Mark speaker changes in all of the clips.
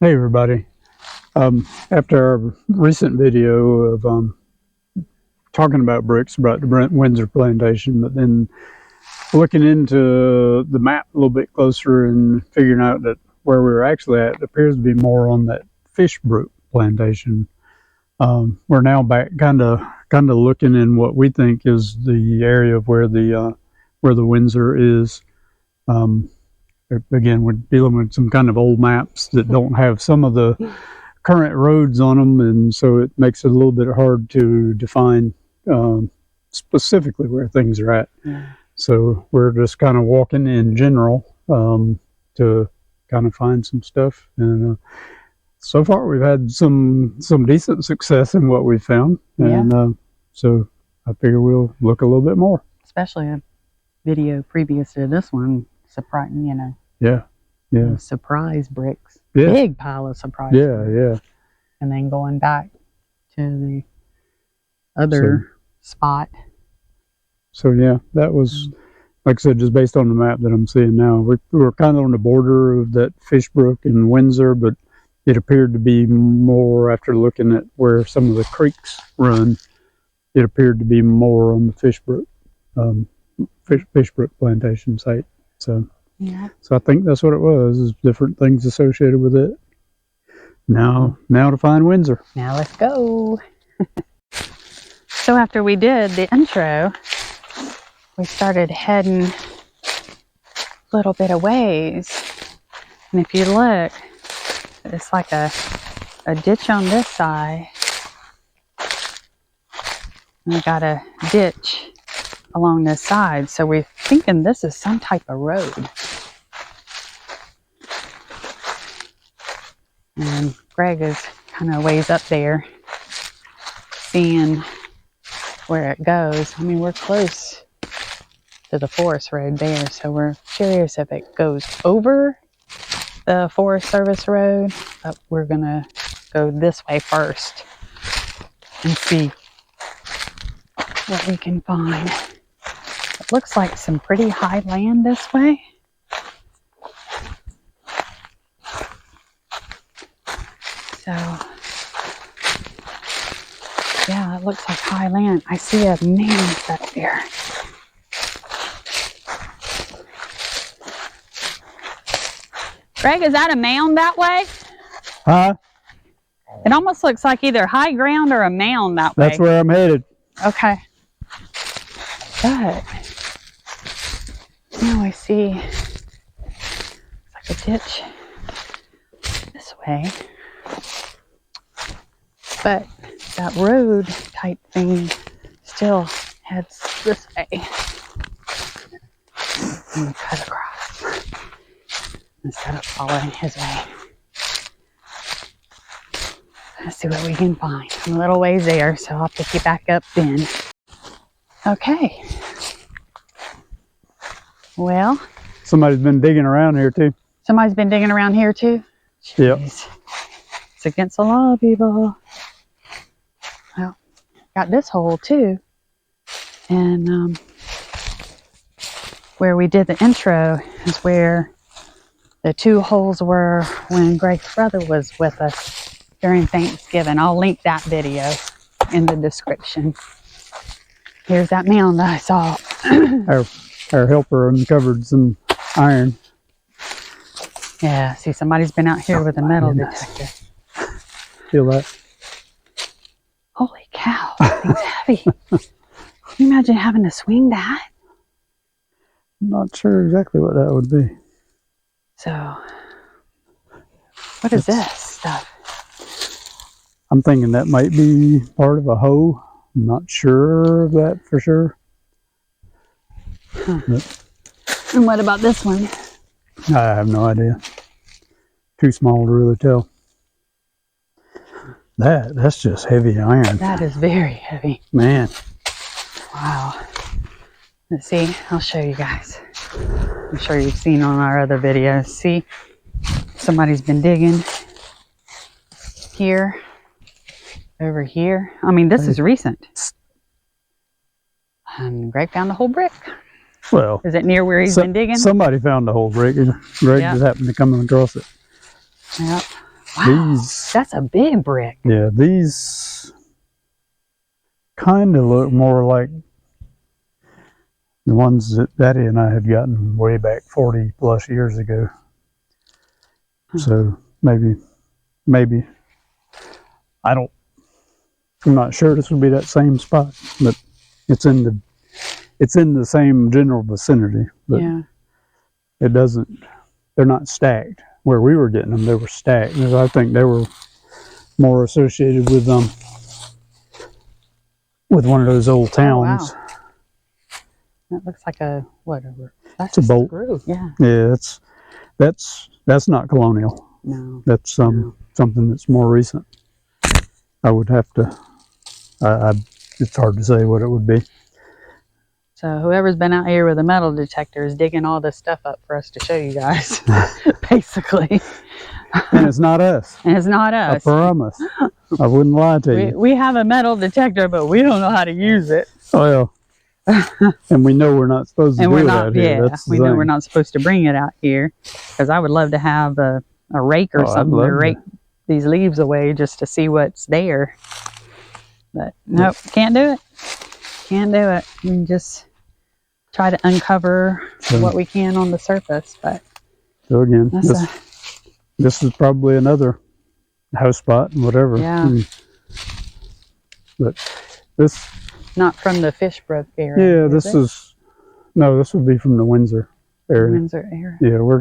Speaker 1: Hey everybody. After our recent video of talking about bricks, about the Windsor plantation, but then looking into the map a little bit closer and figuring out that where we were actually at, it appears to be more on that fish brook plantation. We're now back kind of looking in what we think is the area of where the Windsor is. Again, we're dealing with some kind of old maps that don't have some of the current roads on them, and so it makes it a little bit hard to define specifically where things are at. Yeah. So we're just kind of walking in general to kind of find some stuff, and so far we've had some decent success in what we've found, and so I figure we'll look a little bit more.
Speaker 2: Especially a video previous to this one, surprising, you know.
Speaker 1: Yeah.
Speaker 2: Surprise bricks.
Speaker 1: Yeah.
Speaker 2: Big pile of surprise bricks. Yeah. And then going back to the other spot.
Speaker 1: So yeah, that was, like I said, just based on the map that I'm seeing now. We were kind of on the border of that fish brook in Windsor, but it appeared to be more, after looking at where some of the creeks run, it appeared to be more on the fish brook plantation site. So yeah. So I think that's what it was, is different things associated with it. Now to find Windsor.
Speaker 2: Now let's go. So after we did the intro, we started heading a little bit of ways. And if you look, it's like a ditch on this side. And we got a ditch along this side. So we're thinking this is some type of road. And Greg is kind of ways up there seeing where it goes. I mean, we're close to the forest road there, so we're curious if it goes over the Forest Service road, but we're gonna go this way first and see what we can find. It looks like some pretty high land this way. So, yeah, it looks like high land. I see a mound back there. Greg, is that a mound that way?
Speaker 1: Huh?
Speaker 2: It almost looks like either high ground or a mound that way.
Speaker 1: That's where I'm headed.
Speaker 2: Okay. But now I see it's like a ditch this way. But that road type thing still heads this way. And we cut across instead of following his way. Let's see what we can find. I'm a little ways there, so I'll pick you back up then. Okay. Well.
Speaker 1: Somebody's been digging around here too.
Speaker 2: Somebody's been digging around here too?
Speaker 1: Yep.
Speaker 2: It's against the law, people. Well, got this hole too. And where we did the intro is where the two holes were when Greg's brother was with us during Thanksgiving. I'll link that video in the description. Here's that mound that I saw.
Speaker 1: Our helper uncovered some iron.
Speaker 2: Yeah, see, somebody's been out here with a metal detector.
Speaker 1: Feel that?
Speaker 2: Holy cow, that thing's heavy. Can you imagine having to swing that?
Speaker 1: I'm not sure exactly what that would be.
Speaker 2: So, what is this stuff?
Speaker 1: I'm thinking that might be part of a hoe. I'm not sure of that for sure.
Speaker 2: Huh. And what about this one?
Speaker 1: I have no idea. Too small to really tell. That's just heavy iron.
Speaker 2: That is very heavy.
Speaker 1: Man.
Speaker 2: Wow. Let's see. I'll show you guys. I'm sure you've seen on our other videos. See? Somebody's been digging here, over here. I mean, this is recent. And Greg found a whole brick.
Speaker 1: Well,
Speaker 2: is it near where he's been digging?
Speaker 1: Somebody found a whole brick. Greg just happened to come across it.
Speaker 2: Yep. Wow,
Speaker 1: These,
Speaker 2: that's a big brick.
Speaker 1: yeah, these kind of look more like the ones that Daddy and I had gotten way back 40 plus years ago. So maybe I'm not sure this would be that same spot, but it's in the same general vicinity, but
Speaker 2: Yeah.
Speaker 1: it doesn't, they're not stacked. Where we were getting them, they were stacked. And I think they were more associated with one of those old towns.
Speaker 2: Oh, wow. That looks like a whatever. That's
Speaker 1: It's a bolt.
Speaker 2: Screw. Yeah.
Speaker 1: Yeah, that's not colonial.
Speaker 2: No.
Speaker 1: That's something that's more recent. I would have to. It's hard to say what it would be.
Speaker 2: So whoever's been out here with a metal detector is digging all this stuff up for us to show you guys, basically.
Speaker 1: And it's not us.
Speaker 2: And it's not
Speaker 1: I
Speaker 2: us.
Speaker 1: promise. I wouldn't lie to you.
Speaker 2: We have a metal detector, but we don't know how to use it.
Speaker 1: Well, and we know we're not supposed to do it out here.
Speaker 2: Yeah, we know we're not supposed to bring it out here, because I would love to have a rake or something to rake these leaves away just to see what's there. But nope, can't do it. Can't do it. We can just try to uncover what we can on the surface. But
Speaker 1: so again, this is probably another house spot, whatever.
Speaker 2: Yeah.
Speaker 1: But this.
Speaker 2: Not from the Fishbrook area.
Speaker 1: Yeah, this would be from the Windsor area.
Speaker 2: Windsor area.
Speaker 1: Yeah,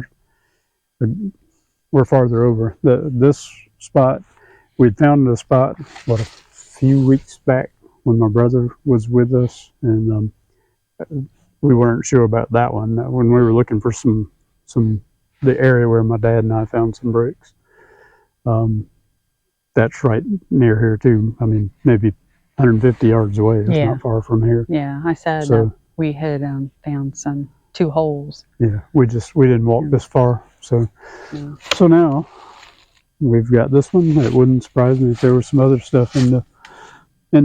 Speaker 1: we're farther over. This spot, we'd found a spot a few weeks back when my brother was with us, and we weren't sure about that one. When we were looking for the area where my dad and I found some bricks. That's right near here too. I mean, maybe 150 yards away. It's not far from here.
Speaker 2: Yeah, I said we had found two holes.
Speaker 1: Yeah, we didn't walk this far. So now we've got this one. It wouldn't surprise me if there was some other stuff in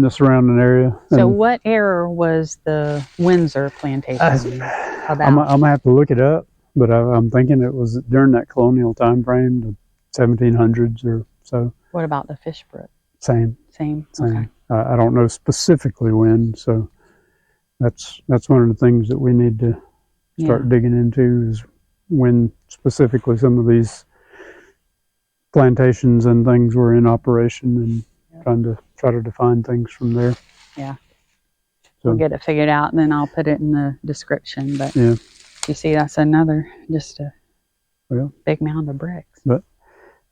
Speaker 1: the surrounding area.
Speaker 2: So what era was the Windsor plantation about?
Speaker 1: I'm gonna have to look it up, but I'm thinking it was during that colonial time frame, the 1700s or so.
Speaker 2: What about the Fishbrook?
Speaker 1: Same.
Speaker 2: Okay.
Speaker 1: I don't know specifically when, so that's one of the things that we need to start digging into, is when specifically some of these plantations and things were in operation, and try to define things from there.
Speaker 2: Yeah.
Speaker 1: So
Speaker 2: we'll get it figured out, and then I'll put it in the description. But
Speaker 1: you
Speaker 2: see, that's another just a big mound of bricks.
Speaker 1: But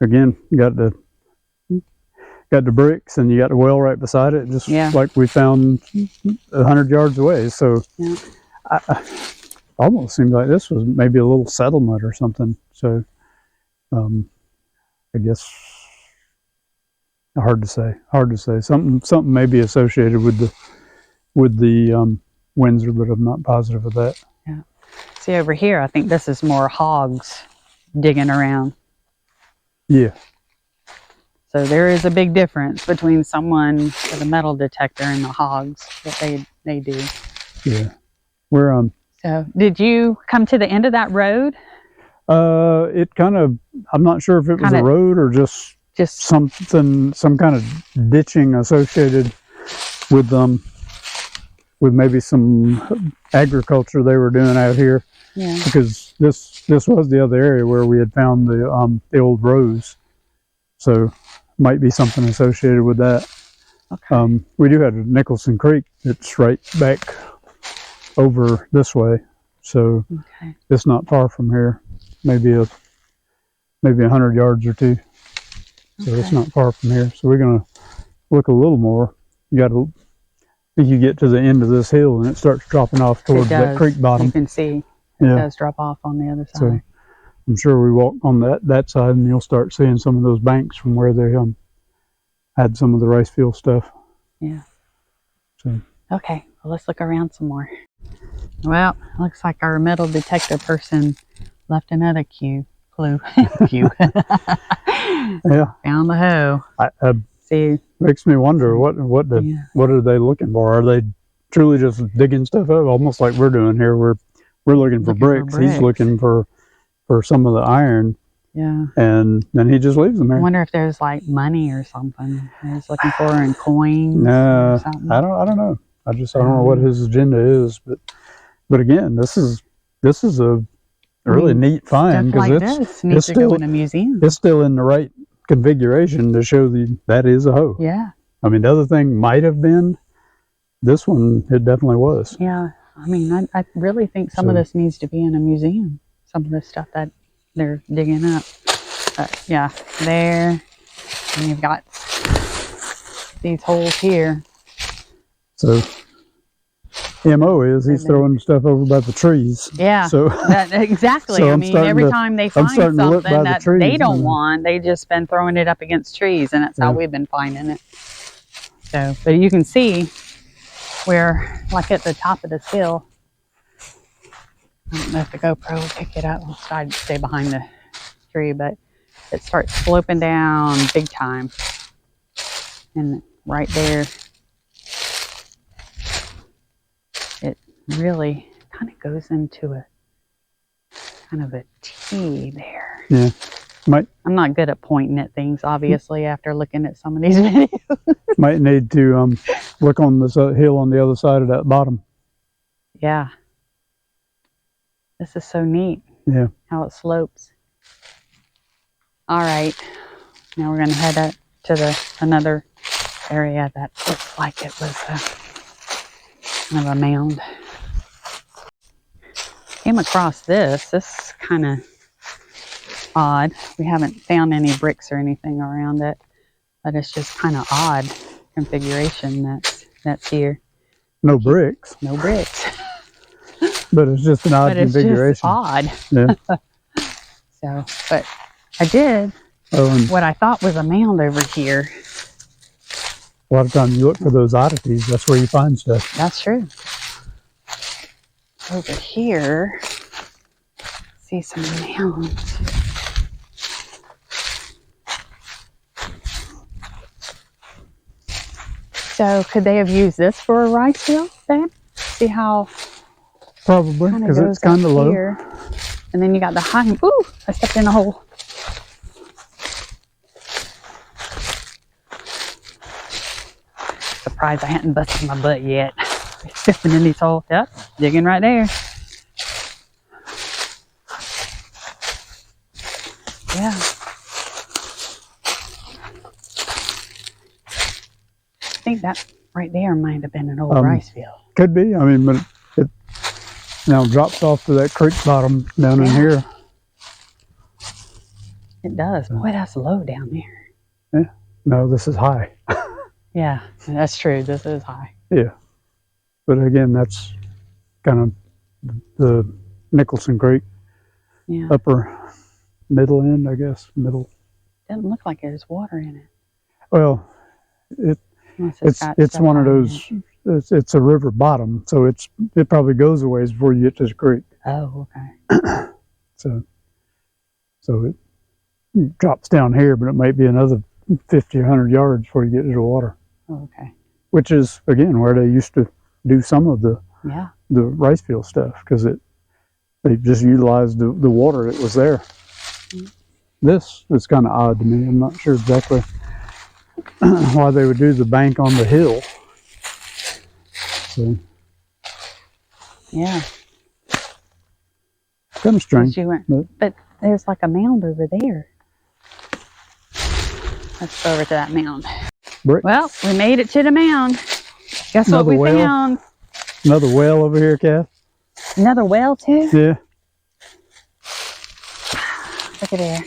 Speaker 1: again, you got the bricks, and you got the well right beside it, just like we found 100 yards away. So I almost seemed like this was maybe a little settlement or something. So I guess hard to say. Something may be associated with the Windsor, but I'm not positive of that.
Speaker 2: Yeah. See, over here, I think this is more hogs digging around.
Speaker 1: Yeah.
Speaker 2: So there is a big difference between someone with a metal detector and the hogs that they do.
Speaker 1: Yeah. We're
Speaker 2: So did you come to the end of that road?
Speaker 1: It kind of, I'm not sure if it was a road or just some kind of ditching associated with maybe some agriculture they were doing out here.
Speaker 2: Yeah.
Speaker 1: Because this was the other area where we had found the old rows. So might be something associated with that.
Speaker 2: Okay.
Speaker 1: We do have a Nicholson Creek that's right back over this way, so it's not far from here. Maybe 100 yards or two. So it's not far from here. So we're gonna look a little more. I think you get to the end of this hill and it starts dropping off towards that creek bottom.
Speaker 2: You can see it does drop off on the other side.
Speaker 1: So I'm sure we walk on that side, and you'll start seeing some of those banks from where they had some of the rice field stuff.
Speaker 2: Yeah.
Speaker 1: So
Speaker 2: okay, well, let's look around some more. Well, looks like our metal detector person left another clue. Cue.
Speaker 1: Yeah.
Speaker 2: Found the hoe. See,
Speaker 1: makes me wonder what are they looking for? Are they truly just digging stuff up, almost like we're doing here? We're looking for bricks. He's looking for some of the iron.
Speaker 2: Yeah.
Speaker 1: And then he just leaves them
Speaker 2: I
Speaker 1: there.
Speaker 2: wonder if there's like money or something he's looking for in coins
Speaker 1: No,
Speaker 2: or something.
Speaker 1: I don't know. I don't know what his agenda is, but again, this is a really neat find,
Speaker 2: Stuff like this needs to go in a museum.
Speaker 1: It's still in the right configuration to show that is a hoe.
Speaker 2: Yeah.
Speaker 1: I mean, the other thing might have been, this one it definitely was.
Speaker 2: Yeah. I mean, I really think some of this needs to be in a museum. Some of the stuff that they're digging up. But yeah, there. And you've got these holes here.
Speaker 1: So, MO is he's throwing stuff over by the trees.
Speaker 2: Yeah.
Speaker 1: So
Speaker 2: exactly.
Speaker 1: So
Speaker 2: I mean, every time they find something that they don't want, they just been throwing it up against trees, and that's how we've been finding it. So, but you can see where, like at the top of this hill, I don't know if the GoPro will pick it up. I'll stay behind the tree, but it starts sloping down big time. And right there, it really kind of goes into a kind of a T there.
Speaker 1: Yeah.
Speaker 2: I'm not good at pointing at things, obviously, after looking at some of these videos.
Speaker 1: Might need to look on this hill on the other side of that bottom.
Speaker 2: Yeah. This is so neat.
Speaker 1: Yeah.
Speaker 2: How it slopes. All right. Now we're going to head up to another area that looks like it was kind of a mound. Came across this. This is kind of odd. We haven't found any bricks or anything around it, but it's just kind of odd configuration that's here.
Speaker 1: No bricks.
Speaker 2: No bricks.
Speaker 1: But it's just an odd configuration.
Speaker 2: Just odd.
Speaker 1: Yeah.
Speaker 2: So, but I did what I thought was a mound over here.
Speaker 1: A lot of times you look for those oddities. That's where you find stuff.
Speaker 2: That's true. Over here, see some mounds. So could they have used this for a rice field, babe? See how
Speaker 1: probably, because it's kind of low.
Speaker 2: Here. And then you got the high. Ooh, I stepped in a hole. Surprised I hadn't busted my butt yet. Stepping in these holes. Yep, digging right there. Yeah. I think that right there might have been an old rice field.
Speaker 1: Could be. I mean, but it now drops off to that creek bottom down in here.
Speaker 2: It does. Boy, that's low down there.
Speaker 1: Yeah. No, this is high.
Speaker 2: Yeah, that's true. This is high.
Speaker 1: Yeah. But again, that's kind of the Nicholson Creek.
Speaker 2: Yeah.
Speaker 1: Upper middle end, I guess. Middle.
Speaker 2: Doesn't look like there's water in it.
Speaker 1: Well, it's one of those. It's a river bottom, so it probably goes a ways before you get to the creek.
Speaker 2: Oh, okay.
Speaker 1: So it drops down here, but it might be another 50 or 100 yards before you get to the water.
Speaker 2: Oh, okay.
Speaker 1: Which is again where they used to do some of the rice field stuff, because they just utilized the water that was there. Mm-hmm. This is kind of odd to me. I'm not sure exactly why they would do the bank on the hill. So,
Speaker 2: yeah,
Speaker 1: kind of strange.
Speaker 2: But there's like a mound over there. Let's go over to that mound.
Speaker 1: Brick.
Speaker 2: Well, we made it to the mound. Guess what we found?
Speaker 1: Another well over here, Kath.
Speaker 2: Another well too?
Speaker 1: Yeah.
Speaker 2: Look at there.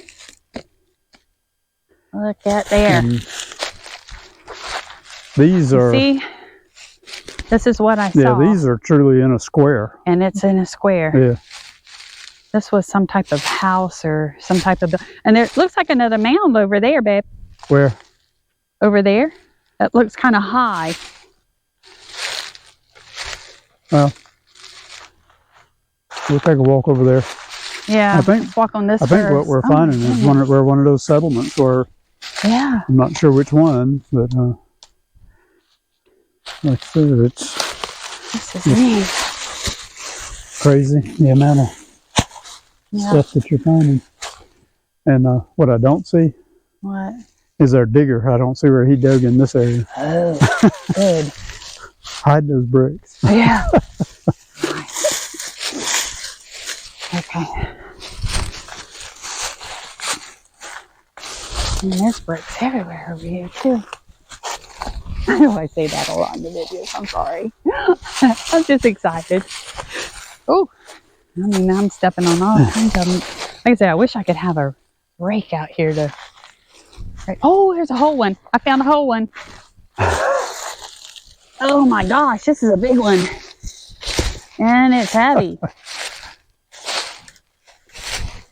Speaker 2: Look at there.
Speaker 1: These are.
Speaker 2: See? This is what I saw.
Speaker 1: Yeah, these are truly in a square.
Speaker 2: And it's in a square.
Speaker 1: Yeah.
Speaker 2: This was some type of house or some type of... And there looks like another mound over there, babe.
Speaker 1: Where?
Speaker 2: Over there. That looks kind of high.
Speaker 1: Well, we'll take a walk over there.
Speaker 2: Yeah, let's walk on this
Speaker 1: I think what we're finding is where one of those settlements were.
Speaker 2: Yeah.
Speaker 1: I'm not sure which one, but like I said,
Speaker 2: this is neat.
Speaker 1: Crazy the amount of stuff that you're finding. And what I don't see
Speaker 2: What?
Speaker 1: is our digger. I don't see where he dug in this area.
Speaker 2: Oh, good.
Speaker 1: Hide those bricks.
Speaker 2: Yeah. Nice. Okay. And there's bricks everywhere over here too. I know I say that a lot in the videos. I'm sorry. I'm just excited. Oh, I mean, I'm stepping on all kinds of them. Like I said, I wish I could have a rake out here to. Oh, there's a whole one. I found a whole one. Oh my gosh, this is a big one. And it's heavy.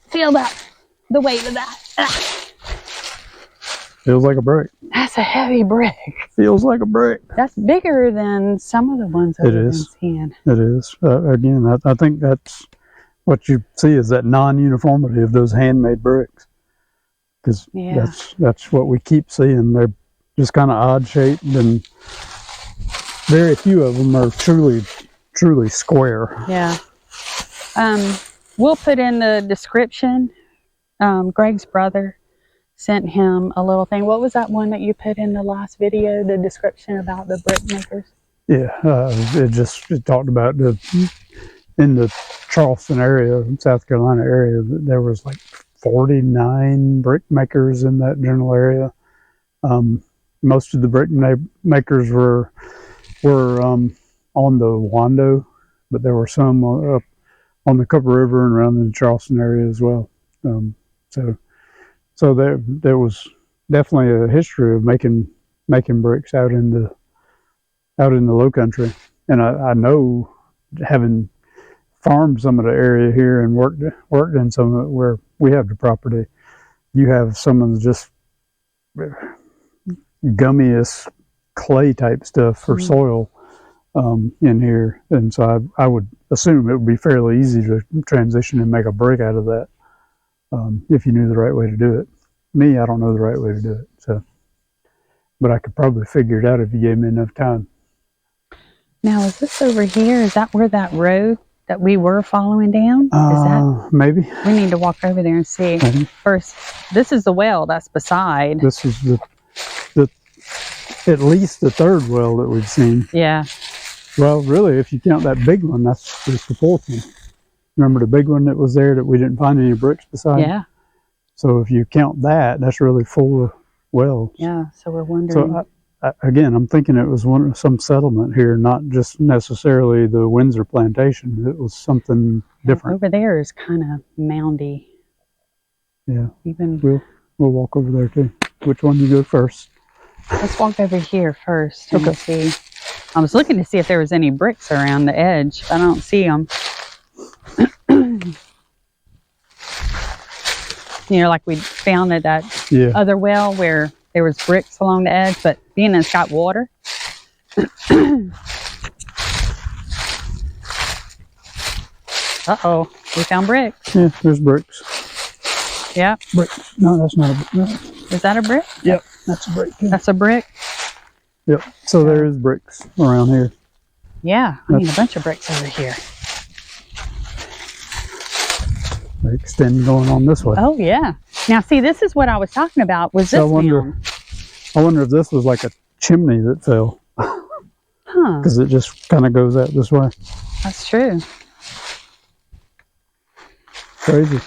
Speaker 2: Feel that, the weight of that. Ah.
Speaker 1: Feels like a brick.
Speaker 2: That's a heavy brick.
Speaker 1: Feels like a brick.
Speaker 2: That's bigger than some of the ones that we've been seeing.
Speaker 1: It is. Again, I think that's what you see is that non-uniformity of those handmade bricks. Because that's what we keep seeing. They're just kind of odd shaped, and very few of them are truly square.
Speaker 2: Yeah. We'll put in the description. Greg's brother sent him a little thing. What was that one that you put in the last video? The description about the brick makers?
Speaker 1: Yeah, it talked about in the Charleston area, South Carolina area, there was like 49 brick makers in that general area. Most of the brick makers were on the Wando, but there were some up on the Copper River and around the Charleston area as well. So there was definitely a history of making bricks out in the Low Country, and I know, having farmed some of the area here and worked in some of it where we have the property, you have some of the just gummiest clay type stuff for soil in here, and so I would assume it would be fairly easy to transition and make a brick out of that if you knew the right way to do it. Me, I don't know the right way to do it, so, but I could probably figure it out if you gave me enough time.
Speaker 2: Now, is this over here? Is that where that road that we were following down? Is that
Speaker 1: maybe?
Speaker 2: We need to walk over there and see.
Speaker 1: Maybe.
Speaker 2: First, this is the well that's beside.
Speaker 1: This is the at least the third well that we've seen.
Speaker 2: Yeah.
Speaker 1: Well, really, if you count that big one, that's just the fourth one. Remember the big one that was there that we didn't find any bricks beside?
Speaker 2: Yeah.
Speaker 1: So if you count that, that's really 4 wells.
Speaker 2: Yeah, so we're wondering.
Speaker 1: So again, I'm thinking it was some settlement here, not just necessarily the Windsor plantation. It was something different.
Speaker 2: Over there is kind of moundy.
Speaker 1: Yeah.
Speaker 2: Even
Speaker 1: we'll walk over there too. Which one you go first?
Speaker 2: Let's walk over here first and
Speaker 1: okay.
Speaker 2: See. I was looking to see if there was any bricks around the edge. I don't see them. You know, like we found at that other well where there was bricks along the edge, but being it's got water. Uh-oh, we found bricks.
Speaker 1: Yeah, there's bricks.
Speaker 2: Yeah.
Speaker 1: Bricks. No, that's not a brick. No.
Speaker 2: Is that a brick?
Speaker 1: Yep, that's a brick. Yeah.
Speaker 2: That's a brick?
Speaker 1: Yep, so there is bricks around here.
Speaker 2: Yeah, I mean a bunch of bricks over here.
Speaker 1: They extend going on this way.
Speaker 2: Oh, yeah. Now, see, this is what I was talking about. Was this
Speaker 1: I wonder if this was like a chimney that fell.
Speaker 2: Huh.
Speaker 1: Because it just kind of goes out this way.
Speaker 2: That's true.
Speaker 1: Crazy.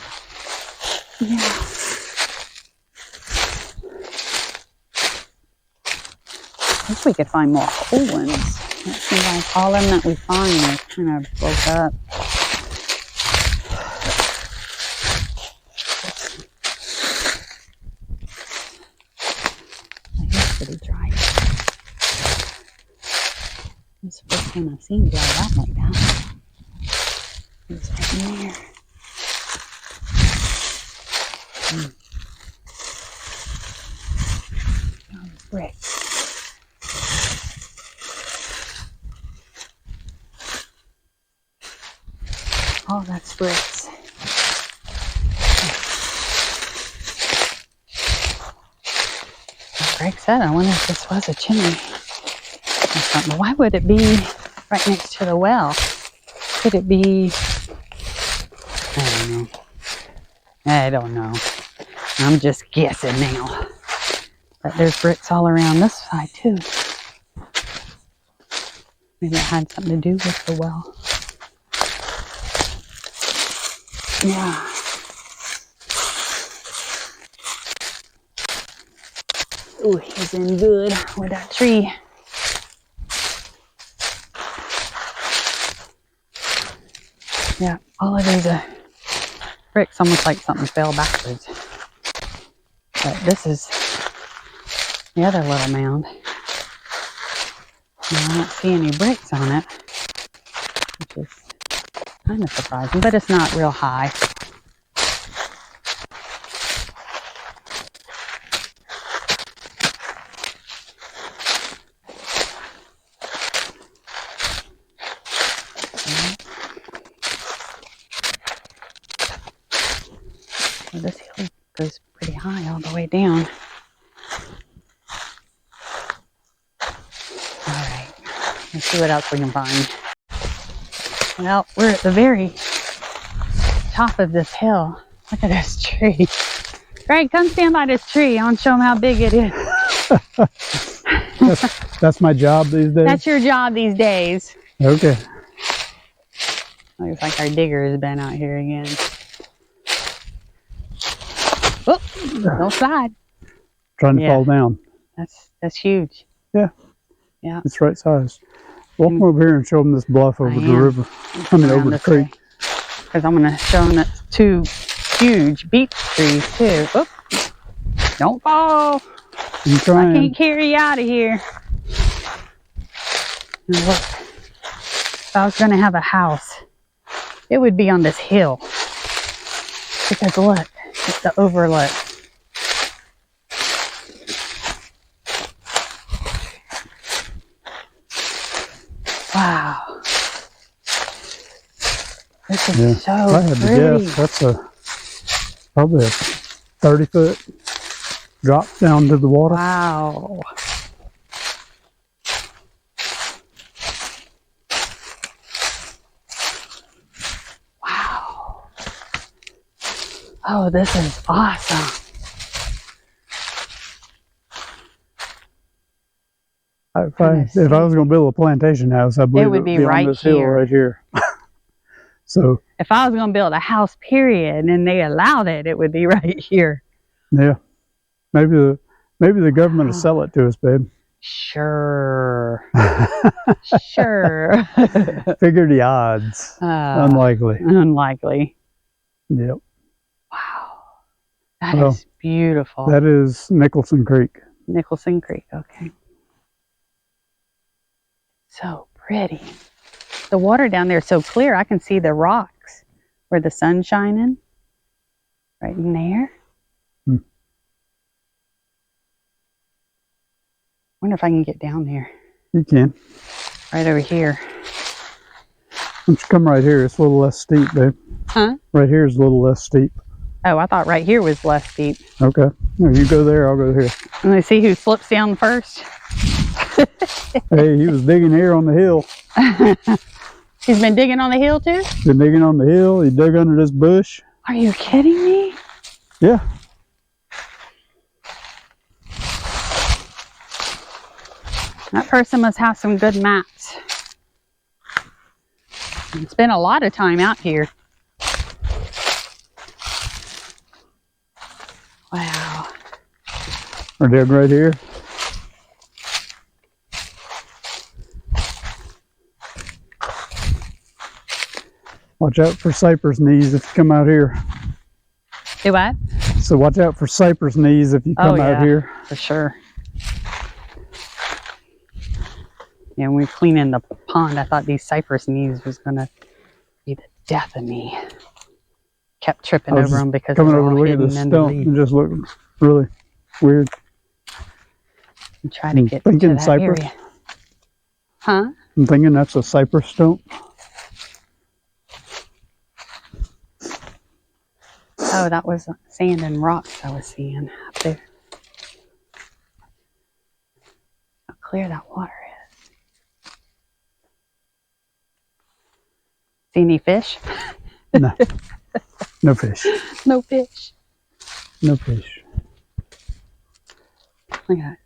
Speaker 2: Yeah. I wish we could find more whole ones. It seems like all of them that we find are kind of broke up. Here's pretty dry. This is the first one I've seen dried out like that. It's right in there. Oh, bricks. Oh, that's bricks. Like Greg said, I wonder if this was a chimney or something. Why would it be right next to the well? Could it be? I don't know. I'm just guessing now. But there's bricks all around this side too. Maybe it had something to do with the well. Yeah. Oh, he's in good with that tree. Yeah, all of these bricks almost like something fell backwards. But this is the other little mound. And I don't see any bricks on it, which is kind of surprising, but it's not real high. So this hill goes pretty high all the way down. Alright, let's see what else we can find. Well, we're at the very top of this hill. Look at this tree. Greg, come stand by this tree. I want to show them how big it is.
Speaker 1: That's my job these days?
Speaker 2: That's your job these days.
Speaker 1: Okay.
Speaker 2: Looks like our digger has been out here again. Oh, don't slide.
Speaker 1: Trying to fall down.
Speaker 2: That's huge.
Speaker 1: Yeah.
Speaker 2: Yeah.
Speaker 1: It's right size. Walk over here and show them this bluff over the river. I mean, over the creek.
Speaker 2: Because I'm going to show them that 2 huge beech trees too. Oop. Don't fall.
Speaker 1: I'm trying.
Speaker 2: I can't carry you out of here. Now look, if I was going to have a house, it would be on this hill. Because look, it's the overlook. Wow. This is so
Speaker 1: I had
Speaker 2: pretty.
Speaker 1: to guess that's probably a 30-foot drop down to the water.
Speaker 2: Wow. Wow. Oh, this is awesome.
Speaker 1: If I was going to build a plantation house, I believe it would be
Speaker 2: right
Speaker 1: on this hill right here. So
Speaker 2: if I was going to build a house, period, and they allowed it, it would be right here.
Speaker 1: Yeah, maybe the government will sell it to us, babe.
Speaker 2: Sure. Sure.
Speaker 1: Figure the odds. Unlikely.
Speaker 2: Unlikely.
Speaker 1: Yep.
Speaker 2: Wow. That is beautiful.
Speaker 1: That is Nicholson Creek.
Speaker 2: Nicholson Creek, okay. So pretty. The water down there is so clear, I can see the rocks where the sun's shining. Right in there. Wonder if I can get down there.
Speaker 1: You can.
Speaker 2: Right over here.
Speaker 1: Why don't you come right here? It's a little less steep, babe.
Speaker 2: Huh?
Speaker 1: Right here is a little less steep.
Speaker 2: Oh, I thought right here was less steep.
Speaker 1: Okay. No, you go there, I'll go here.
Speaker 2: Let me see who slips down first.
Speaker 1: Hey, he was digging here on the hill.
Speaker 2: He's been digging on the hill too?
Speaker 1: Been digging on the hill. He dug under this bush.
Speaker 2: Are you kidding me?
Speaker 1: Yeah.
Speaker 2: That person must have some good maps. Spent a lot of time out here. Wow.
Speaker 1: Or dug right here. Watch out for cypress knees if you come out here.
Speaker 2: Do what?
Speaker 1: So watch out for cypress knees if you come out here.
Speaker 2: For sure. Yeah, when we were cleaning the pond, I thought these cypress knees was going to be the death of me. Kept tripping over them because
Speaker 1: coming
Speaker 2: they're
Speaker 1: over
Speaker 2: all
Speaker 1: to look at
Speaker 2: hidden
Speaker 1: this
Speaker 2: in the
Speaker 1: stump
Speaker 2: leaves.
Speaker 1: and just look really weird.
Speaker 2: I'm trying to get
Speaker 1: thinking
Speaker 2: to that
Speaker 1: cypress?
Speaker 2: area. Huh?
Speaker 1: I'm thinking that's a cypress stump.
Speaker 2: Oh, that was sand and rocks I was seeing up there. How clear that water is. See any fish?
Speaker 1: No. No fish.
Speaker 2: No fish.
Speaker 1: No fish.
Speaker 2: Look at that.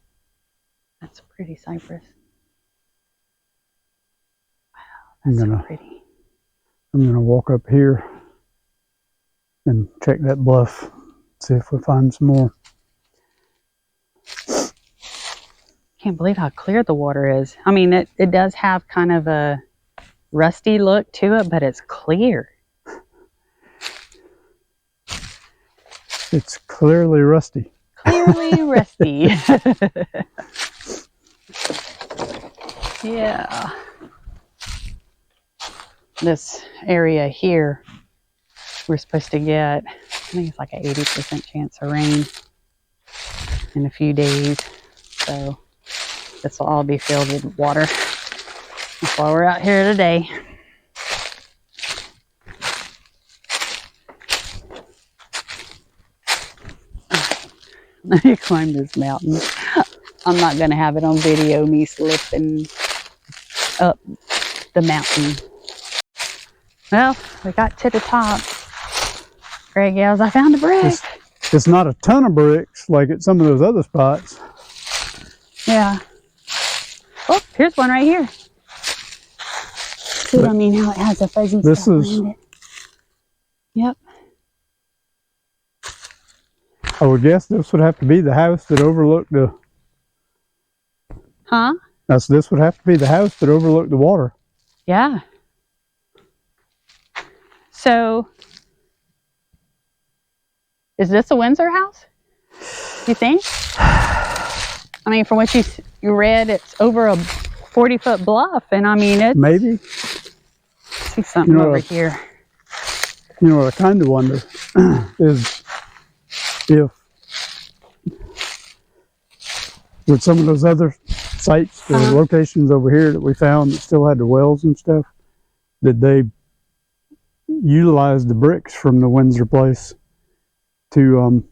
Speaker 2: That's a pretty cypress. Wow, that's so pretty.
Speaker 1: I'm gonna walk up here and check that bluff, see if we find some more.
Speaker 2: Can't believe how clear the water is. I mean, it does have kind of a rusty look to it, but it's clear.
Speaker 1: It's clearly rusty.
Speaker 2: Clearly rusty. Yeah. This area here, we're supposed to get, I think it's like an 80% chance of rain in a few days. So this will all be filled with water. That's why we're out here today. Let me climb this mountain. I'm not going to have it on video, me slipping up the mountain. Well, we got to the top. Greg yells, I found a brick.
Speaker 1: It's not a ton of bricks like at some of those other spots.
Speaker 2: Yeah. Oh, here's one right here. See what I mean? How it has a fuzzy stuff around it. Yep.
Speaker 1: I would guess this would have to be the house that overlooked the...
Speaker 2: Huh?
Speaker 1: This would have to be the house that overlooked the water.
Speaker 2: Yeah. So, is this a Windsor house? You think? I mean, from what you read, it's over a 40-foot bluff, and I mean, it's...
Speaker 1: Maybe.
Speaker 2: See something over here.
Speaker 1: You know what I kind of wonder is if with some of those other sites, the locations over here that we found that still had the wells and stuff, did they utilize the bricks from the Windsor place to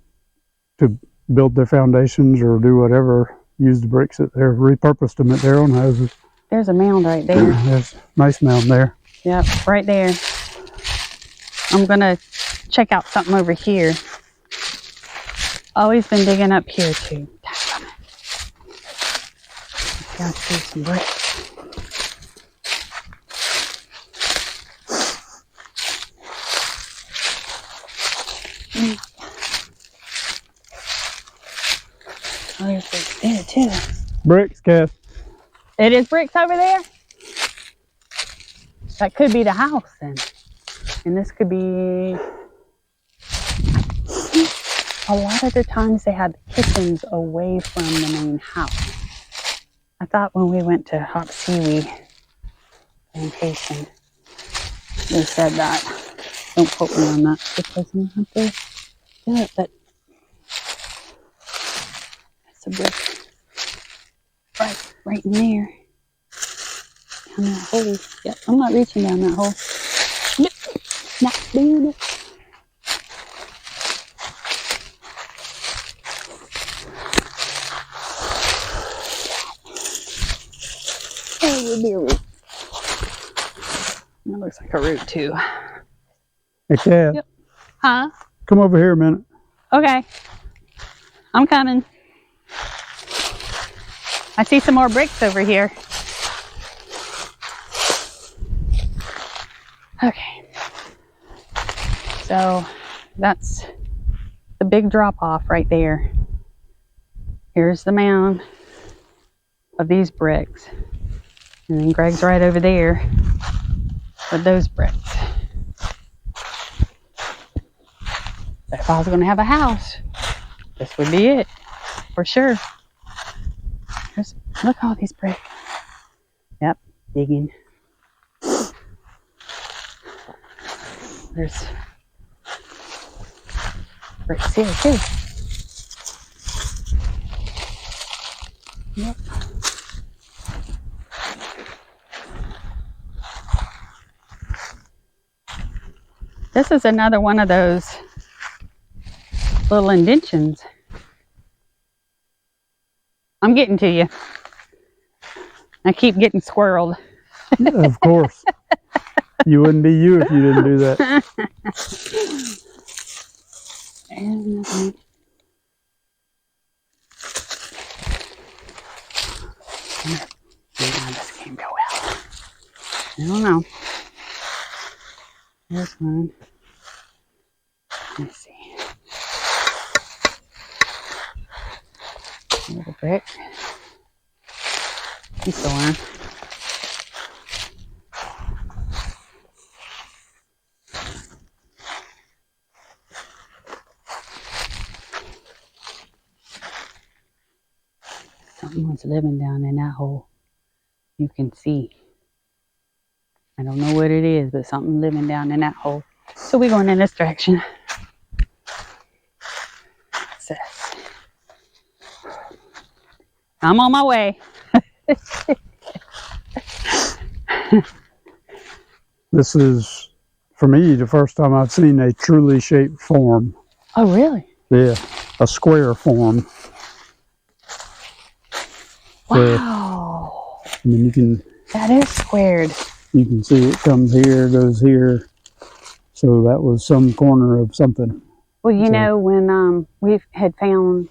Speaker 1: build their foundations or do whatever, use the bricks that they're repurposed them at their own houses?
Speaker 2: There's a mound right there.
Speaker 1: There's a nice mound there.
Speaker 2: Yep, right there. I'm gonna check out something over here. Always been digging up here too. I see some bricks. Oh, there's bricks there too.
Speaker 1: Bricks, Kath.
Speaker 2: It is bricks over there? That could be the house then. And this could be... A lot of the times they had the kitchens away from the main house. I thought when we went to Hop Seaweed Plantation, they said that. Don't quote me on that because I'm not there to do it, but that's a brick right in there. Down that hole. Yep, I'm not reaching down that hole. Nope, not doing it. Oh, would be a root. That looks like a root too.
Speaker 1: Hey, Kath.
Speaker 2: Yep. Huh?
Speaker 1: Come over here a minute.
Speaker 2: Okay. I'm coming. I see some more bricks over here. Okay. So that's the big drop off right there. Here's the mound of these bricks. And then Greg's right over there with those bricks. But if I was going to have a house, this would be it for sure. Look at all these bricks. Yep, digging. There's bricks here too. Yep. This is another one of those little indentions. I'm getting to you. I keep getting squirreled.
Speaker 1: Of course. You wouldn't be you if you didn't do that.
Speaker 2: Maybe this can't go out. I don't know. There's one. Let's see. A little brick. He's still on. Something was living down in that hole. You can see. I don't know what it is, but something living down in that hole. So we're going in this direction. What's this? I'm on my way.
Speaker 1: This is, for me, the first time I've seen a truly shaped form.
Speaker 2: Oh, really?
Speaker 1: Yeah, a square form.
Speaker 2: Wow.
Speaker 1: I mean, you can.
Speaker 2: That is squared.
Speaker 1: You can see it comes here, goes here. So that was some corner of something.
Speaker 2: Well, you know, when we had found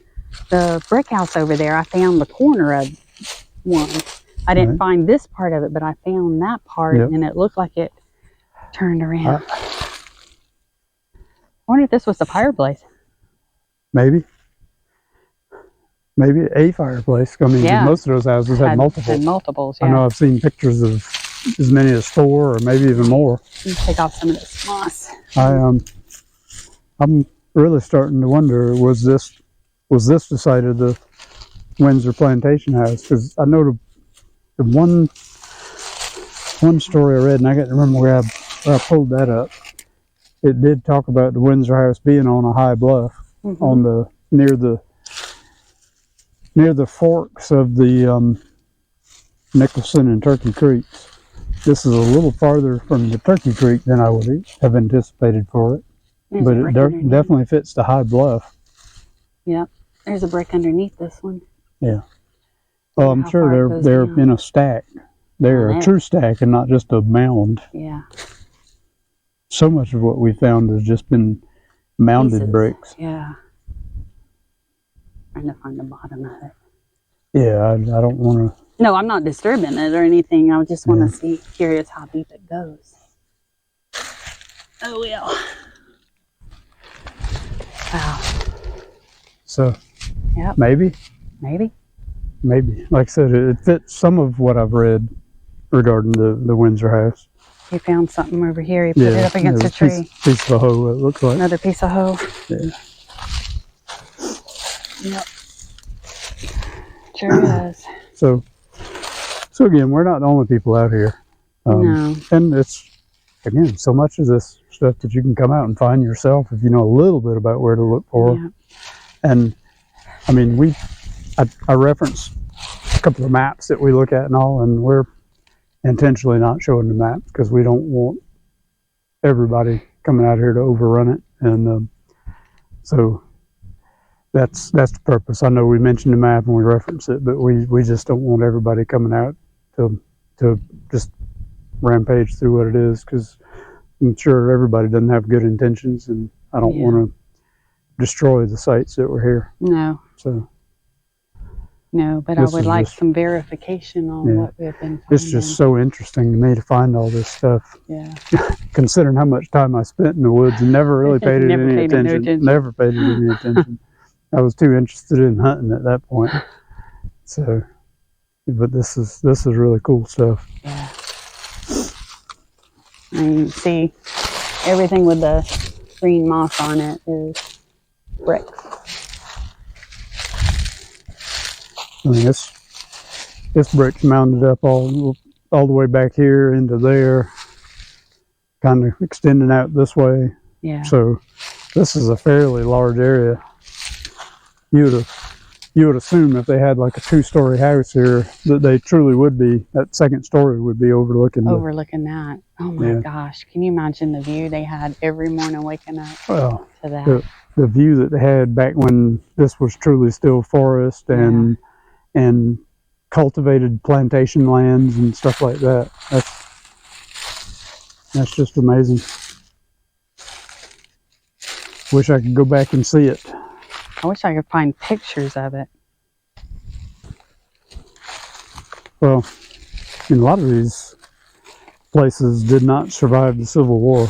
Speaker 2: the brick house over there, I found the corner of one. I didn't find this part of it, but I found that part, and it looked like it turned around. I wonder if this was the fireplace.
Speaker 1: Maybe. Maybe a fireplace. I mean, most of those houses had multiples.
Speaker 2: Had multiples, yeah.
Speaker 1: I know I've seen pictures of as many as 4 or maybe even more.
Speaker 2: Take off some of this moss.
Speaker 1: I'm really starting to wonder, was this the site of the Windsor plantation house? Because I know the one story I read, and I can't remember where I pulled that up. It did talk about the Windsor house being on a high bluff on the near the forks of the Nicholson and Turkey Creeks. This is a little farther from the Turkey Creek than I would have anticipated for it. But it definitely fits the high bluff.
Speaker 2: Yep. There's a brick underneath this one.
Speaker 1: Yeah. Well, I'm sure they're in a stack. They're a true stack and not just a mound.
Speaker 2: Yeah.
Speaker 1: So much of what we found has just been mounded bricks.
Speaker 2: Yeah. Trying to find the bottom of it.
Speaker 1: Yeah, I don't want to.
Speaker 2: No, I'm not disturbing it or anything. I just want to see, curious how deep it goes. Oh, yeah. Wow.
Speaker 1: So, maybe. Like I said, it fits some of what I've read regarding the Windsor house.
Speaker 2: He found something over here. He put it up against a tree.
Speaker 1: Piece of a hoe, it looks like.
Speaker 2: Another piece of hoe.
Speaker 1: Yeah.
Speaker 2: Yep. Sure is.
Speaker 1: So again, we're not the only people out here.
Speaker 2: No.
Speaker 1: And it's, again, so much of this stuff that you can come out and find yourself if you know a little bit about where to look for.
Speaker 2: Yeah.
Speaker 1: And, I mean, I referenced a couple of maps that we look at and all, and we're intentionally not showing the map because we don't want everybody coming out here to overrun it. And so that's the purpose. I know we mentioned the map and we reference it, but we just don't want everybody coming out to just rampage through what it is, because I'm sure everybody doesn't have good intentions, and I don't want to destroy the sites that were here.
Speaker 2: No.
Speaker 1: So.
Speaker 2: No, but I would like some verification on what we've been finding.
Speaker 1: It's just so interesting to me to find all this stuff.
Speaker 2: Yeah.
Speaker 1: Considering how much time I spent in the woods and never really paid it any attention. Never paid it any attention. I was too interested in hunting at that point. So, but this is really cool stuff.
Speaker 2: Yeah. And you see everything with the green moss on it is brick.
Speaker 1: I mean, this brick's mounded up all the way back here into there, kind of extending out this way.
Speaker 2: Yeah.
Speaker 1: So this is a fairly large area. You would assume if they had like a 2-story house here that they truly would be, that second story would be overlooking
Speaker 2: that. Oh my gosh. Can you imagine the view they had every morning waking up to that?
Speaker 1: The view that they had back when this was truly still forest and cultivated plantation lands and stuff like that. That's just amazing. Wish I could go back and see it.
Speaker 2: I wish I could find pictures of it.
Speaker 1: Well, a lot of these places did not survive the Civil War.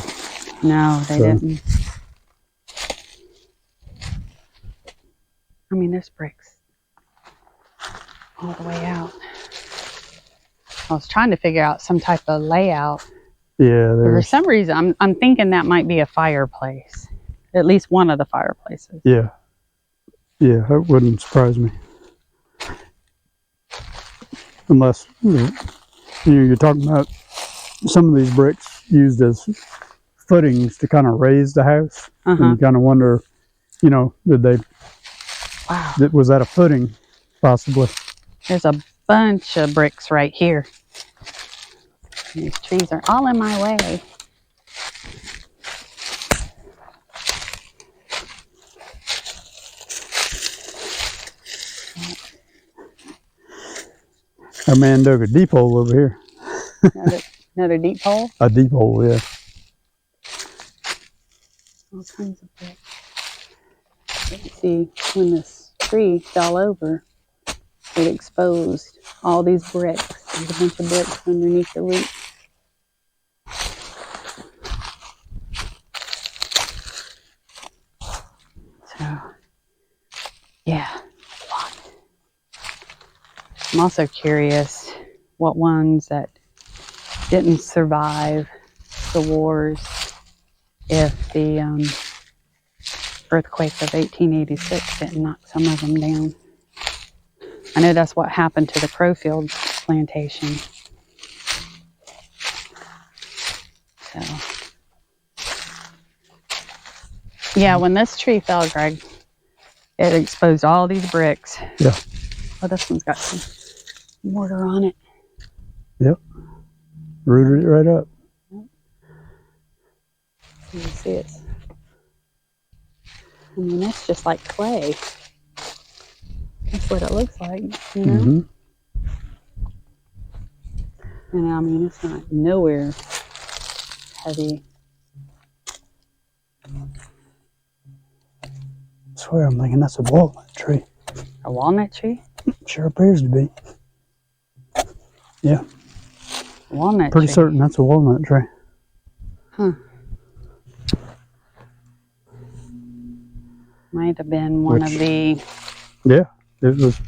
Speaker 2: No, they didn't. I mean, there's bricks all the way out. I was trying to figure out some type of layout.
Speaker 1: Yeah,
Speaker 2: For some reason, I'm thinking that might be a fireplace. At least one of the fireplaces.
Speaker 1: Yeah. Yeah, that wouldn't surprise me. Unless, you're talking about some of these bricks used as footings to kind of raise the house. And you kind of wonder, did they...
Speaker 2: Wow.
Speaker 1: Was that a footing, possibly?
Speaker 2: There's a bunch of bricks right here. These trees are all in my way.
Speaker 1: Our man dug a deep hole over here.
Speaker 2: Another deep hole?
Speaker 1: A deep hole, yeah.
Speaker 2: All kinds of bricks. Let's see, when this tree fell over, it exposed all these bricks. There's a bunch of bricks underneath the root. So, yeah, a lot. I'm also curious what ones that didn't survive the wars, if the earthquake of 1886 didn't knock some of them down. I know that's what happened to the Crowfield plantation. So, yeah, when this tree fell, Greg, it exposed all these bricks.
Speaker 1: Yeah.
Speaker 2: Oh, this one's got some mortar on it.
Speaker 1: Yep. Rooted it right up.
Speaker 2: Yep. You can see it. I mean, that's just like clay. That's what it looks like, you know?
Speaker 1: Mm-hmm.
Speaker 2: And I mean, it's not nowhere heavy.
Speaker 1: I swear, I'm thinking that's a walnut tree.
Speaker 2: A walnut tree?
Speaker 1: Sure appears to be. Yeah.
Speaker 2: Walnut
Speaker 1: Pretty
Speaker 2: tree.
Speaker 1: certain that's a walnut tree.
Speaker 2: Huh. Might have been one of the...
Speaker 1: Yeah, it was...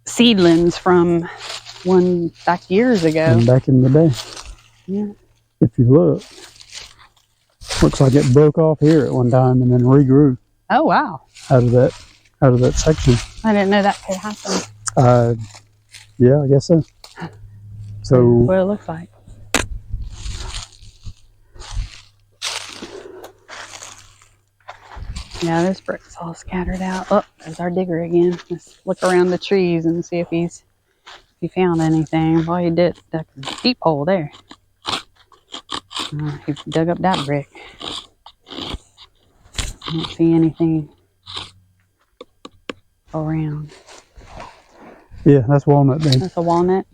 Speaker 2: seedlings from one back years ago.
Speaker 1: Back in the day.
Speaker 2: Yeah.
Speaker 1: If you look, looks like it broke off here at one time and then regrew.
Speaker 2: Oh, wow.
Speaker 1: Out of that section.
Speaker 2: I didn't know that could happen.
Speaker 1: Yeah, I guess so. So
Speaker 2: That's what it looks like. Yeah, there's bricks all scattered out. Oh, there's our digger again. Let's look around the trees and see if he found anything. Boy, he did. That's a deep hole there. He dug up that brick. I don't see anything around.
Speaker 1: yeah, that's walnut then.
Speaker 2: That's a walnut.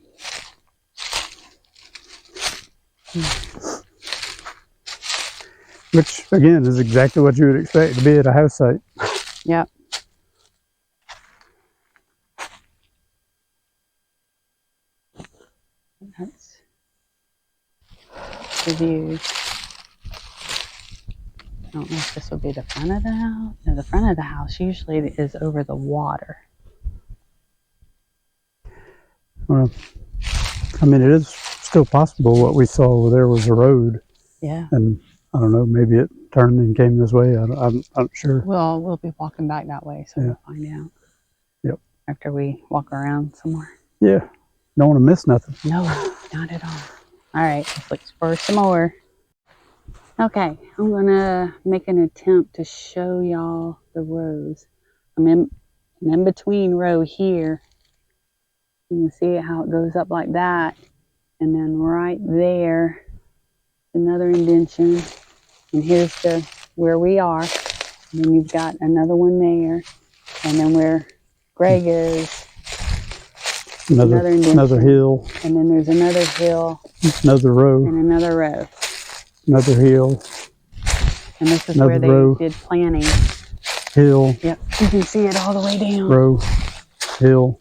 Speaker 1: Which again is exactly what you would expect to be at a house site.
Speaker 2: Yep. That's the view. I don't know if this will be the front of the house. No, the front of the house usually is over the water.
Speaker 1: Well, I mean, it is still possible what we saw over there was a road.
Speaker 2: Yeah.
Speaker 1: And I don't know, maybe it turned and came this way. I'm not sure.
Speaker 2: Well, we'll be walking back that way, so we'll find out.
Speaker 1: Yep.
Speaker 2: After we walk around some more.
Speaker 1: Yeah. Don't want to miss nothing.
Speaker 2: No, not at all. All right, let's explore some more. Okay, I'm gonna make an attempt to show y'all the rows. I'm in between row here. You can see how it goes up like that, and then right there, another indentation, and here's where we are. And then you've got another one there, and then where Greg is,
Speaker 1: Another hill.
Speaker 2: and then there's another hill,
Speaker 1: Another row.
Speaker 2: and another row.
Speaker 1: Another hill.
Speaker 2: And this is
Speaker 1: Another
Speaker 2: where they
Speaker 1: row.
Speaker 2: did planting.
Speaker 1: Hill.
Speaker 2: Yep, you can see it all the way down.
Speaker 1: Row. Hill.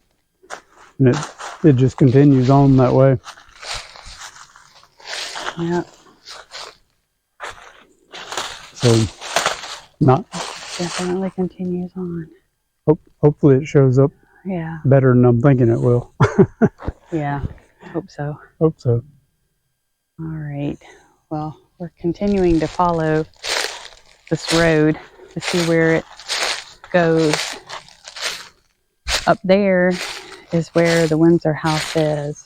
Speaker 1: And it just continues on that way.
Speaker 2: Yep.
Speaker 1: So, not
Speaker 2: Definitely continues on.
Speaker 1: hopefully it shows up
Speaker 2: Yeah.
Speaker 1: better than I'm thinking it will.
Speaker 2: Yeah. Hope so.
Speaker 1: Hope so.
Speaker 2: All right. Well, we're continuing to follow this road to see where it goes. Up there is where the Windsor House is.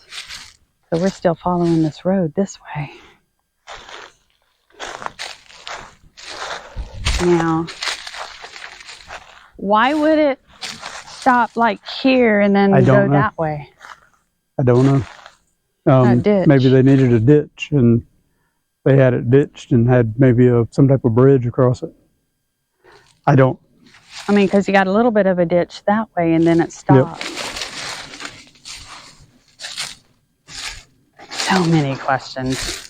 Speaker 2: So we're still following this road this way. Now, why would it stop like here and then go that way?
Speaker 1: I don't know.
Speaker 2: Ditch.
Speaker 1: Maybe they needed a ditch and they had it ditched and had maybe some type of bridge across it. I mean,
Speaker 2: because you got a little bit of a ditch that way and then it stops. Yep. So many questions.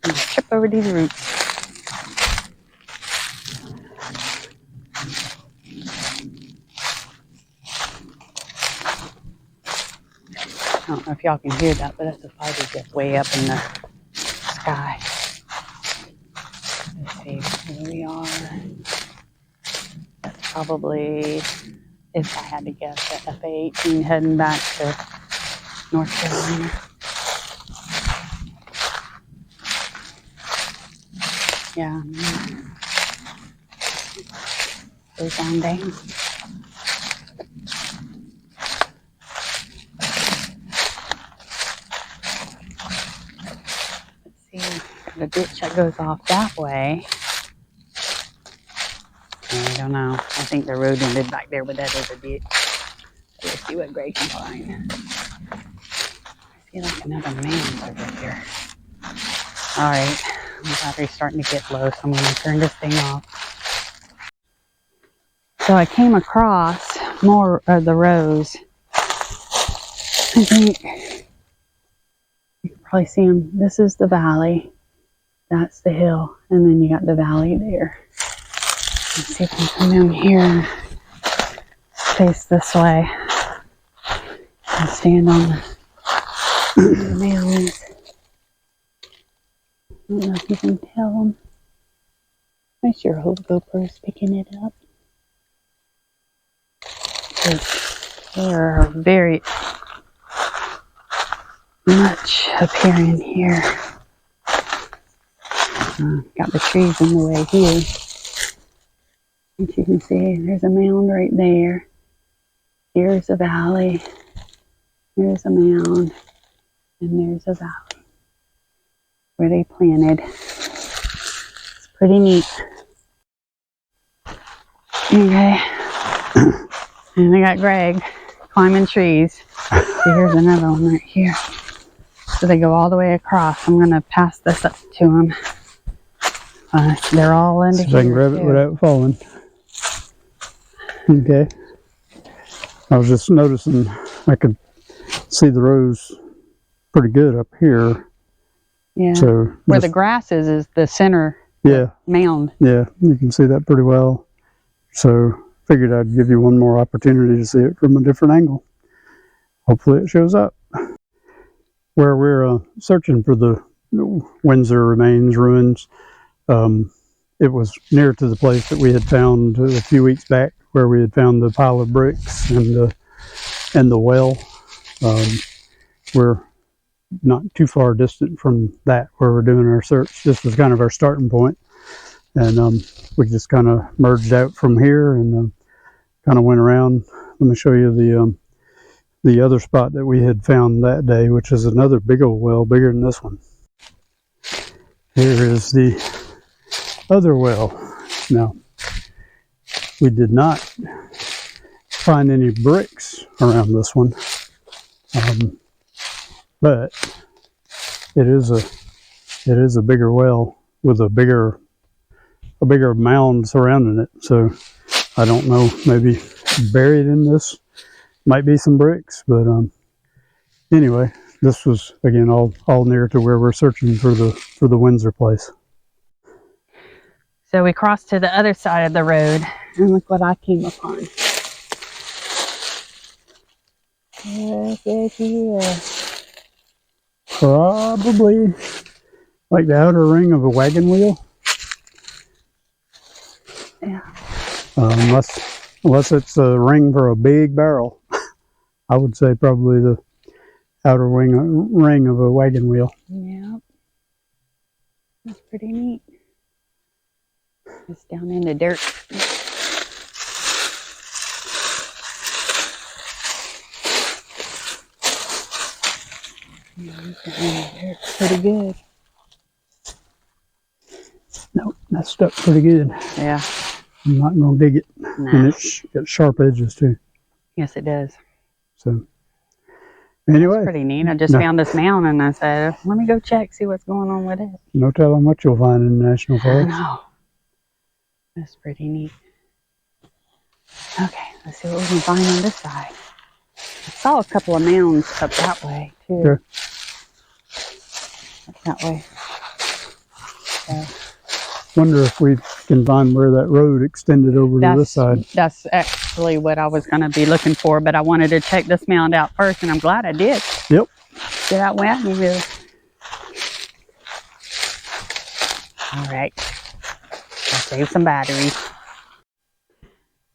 Speaker 2: Trip over these roots. I don't know if y'all can hear that, but that's a fighter jet way up in the sky. Let's see where we are. That's probably, if I had to guess, at FA-18 heading back to North Carolina. Yeah. Goes on down. The ditch that goes off that way. I don't know. I think the road ended back there, but that is a ditch. So let's see what Greg can find. I see like another man over here. Alright. My battery's starting to get low, so I'm going to turn this thing off. So I came across more of the rows. I think you can probably see them. This is the valley. That's the hill, and then you got the valley there. Let's see if I can come down here and face this way. And stand on the mounds. I don't know if you can tell them. I sure hope GoPro's picking it up. They are very much up here in here. Got the trees in the way here. As you can see, there's a mound right there. Here's a valley. There's a mound. And there's a valley where they planted. It's pretty neat. Okay. And I got Greg climbing trees. See, here's another one right here. So they go all the way across. I'm going to pass this up to them. They're all into here.
Speaker 1: I can grab it without falling. Okay. I was just noticing I could see the rows pretty good up here.
Speaker 2: Yeah.
Speaker 1: So
Speaker 2: where the grass is the center mound.
Speaker 1: Yeah, you can see that pretty well. So figured I'd give you one more opportunity to see it from a different angle. Hopefully it shows up. Where we're searching for the Windsor remains, ruins, it was near to the place that we had found a few weeks back, where we had found the pile of bricks and the well. We're not too far distant from that where we're doing our search. This was kind of our starting point, and we just kind of merged out from here and kind of went around. Let me show you the other spot that we had found that day, which is another big old well, bigger than this one. Here is the other well. Now, we did not find any bricks around this one, but it is a bigger well with a bigger mound surrounding it. So I don't know, maybe buried in this might be some bricks, but anyway, this was again all near to where we're searching for the Windsor place.
Speaker 2: So we crossed to the other side of the road, and look what I came upon. Look at here.
Speaker 1: Probably like the outer ring of a wagon wheel.
Speaker 2: Yeah.
Speaker 1: Unless it's a ring for a big barrel. I would say probably the outer ring of a wagon wheel.
Speaker 2: Yeah. That's pretty neat. It's down in the dirt. Pretty good.
Speaker 1: Nope, that's stuck pretty good.
Speaker 2: Yeah.
Speaker 1: I'm not going to dig it.
Speaker 2: Nah.
Speaker 1: And it's got sharp edges too.
Speaker 2: Yes, it does.
Speaker 1: So, anyway.
Speaker 2: That's pretty neat. I just found this mound and I said, let me go check, see what's going on with it.
Speaker 1: No telling what you'll find in the National Forest.
Speaker 2: No. That's pretty neat. Okay, let's see what we can find on this side. I saw a couple of mounds up that way too.
Speaker 1: Sure.
Speaker 2: Up that way. So,
Speaker 1: wonder if we can find where that road extended over to this side.
Speaker 2: That's actually what I was going to be looking for, but I wanted to check this mound out first, and I'm glad I did.
Speaker 1: Yep.
Speaker 2: Get out wet and we'll... All right. I'll save some batteries.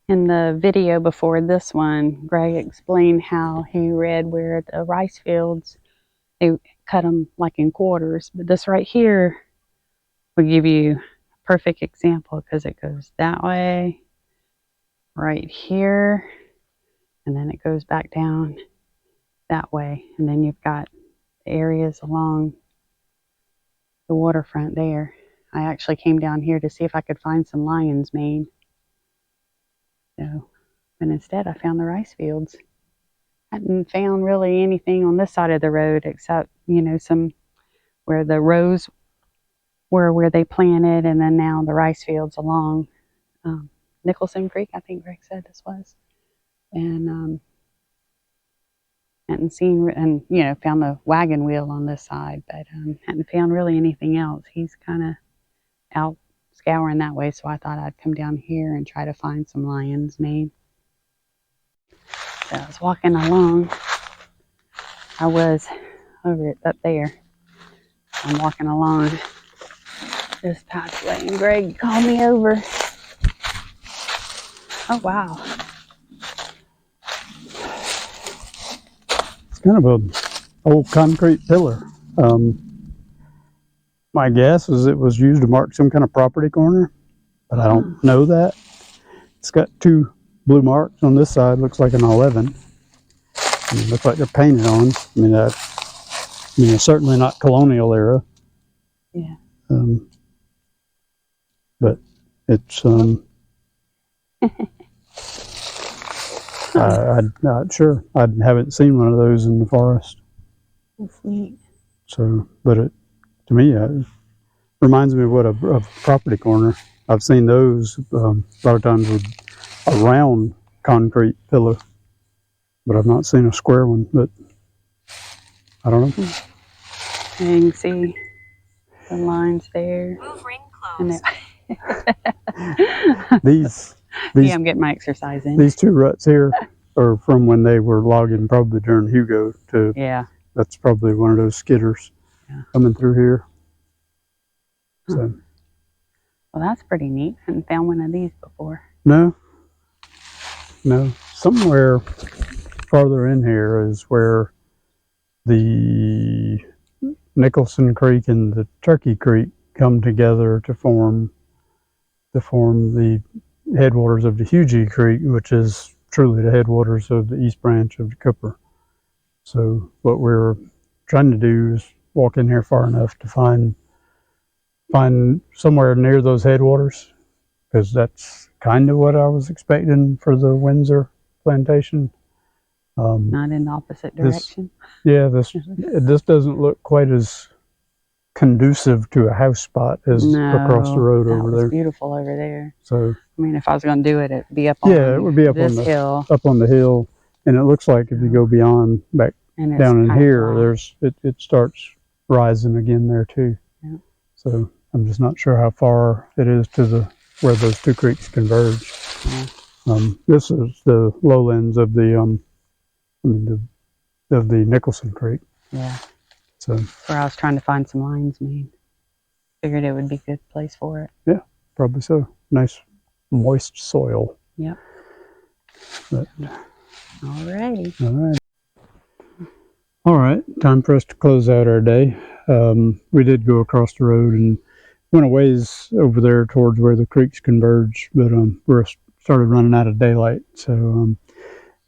Speaker 2: In the video before this one, Greg explained how he read where the rice fields, they cut them like in quarters, but this right here will give you a perfect example because it goes that way, right here, and then it goes back down that way, and then you've got areas along the waterfront there. I actually came down here to see if I could find some lion's mane. So, but instead I found the rice fields. I hadn't found really anything on this side of the road except, you know, some where the rows were where they planted, and then now the rice fields along Nicholson Creek, I think Greg said this was. And hadn't seen, and you know, found the wagon wheel on this side, but hadn't found really anything else. He's kind of out scouring that way, so I thought I'd come down here and try to find some lion's mane. So I was walking along. I was over it up there. I'm walking along this pathway, and Greg called me over. Oh wow!
Speaker 1: It's kind of an old concrete pillar. My guess is it was used to mark some kind of property corner, but I don't know that. It's got two blue marks on this side. Looks like an 11. And it looks like they're painted on. I mean, it's certainly not colonial era.
Speaker 2: Yeah.
Speaker 1: But it's I'm not sure. I haven't seen one of those in the forest.
Speaker 2: That's neat.
Speaker 1: So, but it, to me, it reminds me of what a property corner. I've seen those a lot of times with a round concrete pillar, but I've not seen a square one. But I don't know.
Speaker 2: And you can see the lines there.
Speaker 3: Move ring close.
Speaker 1: These
Speaker 2: Yeah, I'm getting my exercise in.
Speaker 1: These two ruts here are from when they were logging, probably during Hugo.
Speaker 2: Yeah.
Speaker 1: That's probably one of those skidders coming through here. So.
Speaker 2: Well, that's pretty neat. Hadn't found one of these before.
Speaker 1: No. Somewhere farther in here is where the Nicholson Creek and the Turkey Creek come together to form the headwaters of the Hugie Creek, which is truly the headwaters of the east branch of the Cooper. So what we're trying to do is walk in here far enough to find somewhere near those headwaters, because that's kind of what I was expecting for the Windsor plantation.
Speaker 2: Not in the opposite direction.
Speaker 1: This doesn't look quite as conducive to a house spot as across the road over there.
Speaker 2: Beautiful over there.
Speaker 1: So
Speaker 2: I mean, if I was going to do it, it'd be up on
Speaker 1: it would be up
Speaker 2: this
Speaker 1: on the
Speaker 2: hill.
Speaker 1: Up on the hill, and it looks like if you go beyond back
Speaker 2: And
Speaker 1: down in
Speaker 2: kind of
Speaker 1: here,
Speaker 2: flat.
Speaker 1: it starts rising again there too.
Speaker 2: Yeah.
Speaker 1: So I'm just not sure how far it is to where those two creeks converge.
Speaker 2: Yeah.
Speaker 1: This is the lowlands of the of the Nicholson Creek.
Speaker 2: Yeah.
Speaker 1: So
Speaker 2: that's where I was trying to find some lion's mane. Figured it would be a good place for it.
Speaker 1: Yeah, probably so. Nice moist soil.
Speaker 2: Yep.
Speaker 1: But,
Speaker 2: Alrighty.
Speaker 1: All right. Time for us to close out our day. We did go across the road and went a ways over there towards where the creeks converge, but we're started running out of daylight, so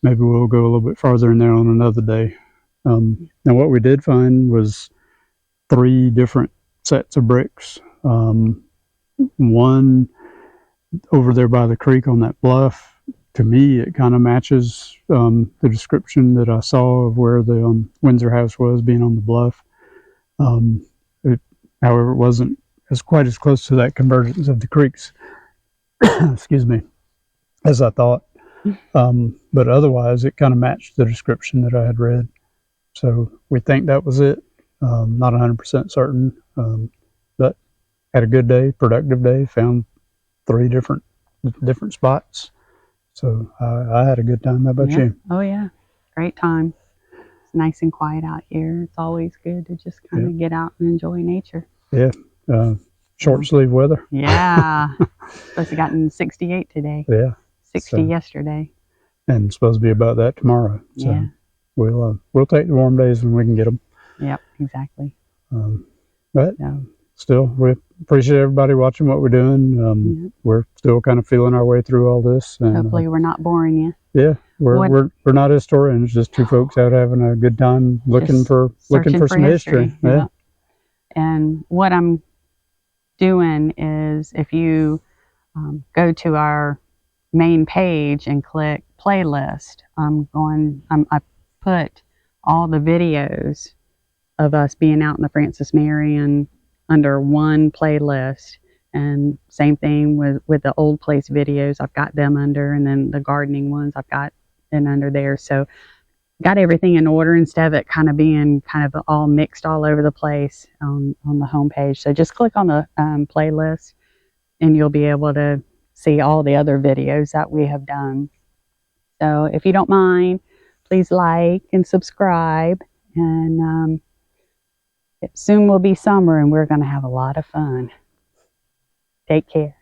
Speaker 1: maybe we'll go a little bit farther in there on another day. Now, what we did find was 3 different sets of bricks. One over there by the creek on that bluff. To me, it kind of matches the description that I saw of where the Windsor House was, being on the bluff. However, it wasn't quite as close to that convergence of the creeks, excuse me, as I thought. But otherwise, it kind of matched the description that I had read. So we think that was it. Not 100% certain, but had a good day, productive day. Found 3 different spots. So I had a good time. How about you?
Speaker 2: Oh yeah, great time. It's nice and quiet out here. It's always good to just kind of get out and enjoy nature.
Speaker 1: Yeah. Short sleeve weather.
Speaker 2: Yeah. Supposed to gotten 68 today.
Speaker 1: Yeah.
Speaker 2: 60 yesterday.
Speaker 1: And supposed to be about that tomorrow. So
Speaker 2: yeah.
Speaker 1: We'll take the warm days when we can get them.
Speaker 2: Yep, exactly.
Speaker 1: But still, we appreciate everybody watching what we're doing. We're still kind of feeling our way through all this. And,
Speaker 2: hopefully we're not boring you.
Speaker 1: Yeah, we're not historians, just 2 folks out having a good time looking for some history. Yeah.
Speaker 2: And what I'm doing is, if you go to our main page and click playlist, I put all the videos of us being out in the Francis Marion under one playlist, and same thing with the old place videos. I've got them under, and then the gardening ones I've got it under there. So got everything in order instead of it kind of being kind of all mixed all over the place on the homepage. So just click on the playlist and you'll be able to see all the other videos that we have done. So if you don't mind, please like and subscribe, and it soon will be summer and we're going to have a lot of fun. Take care.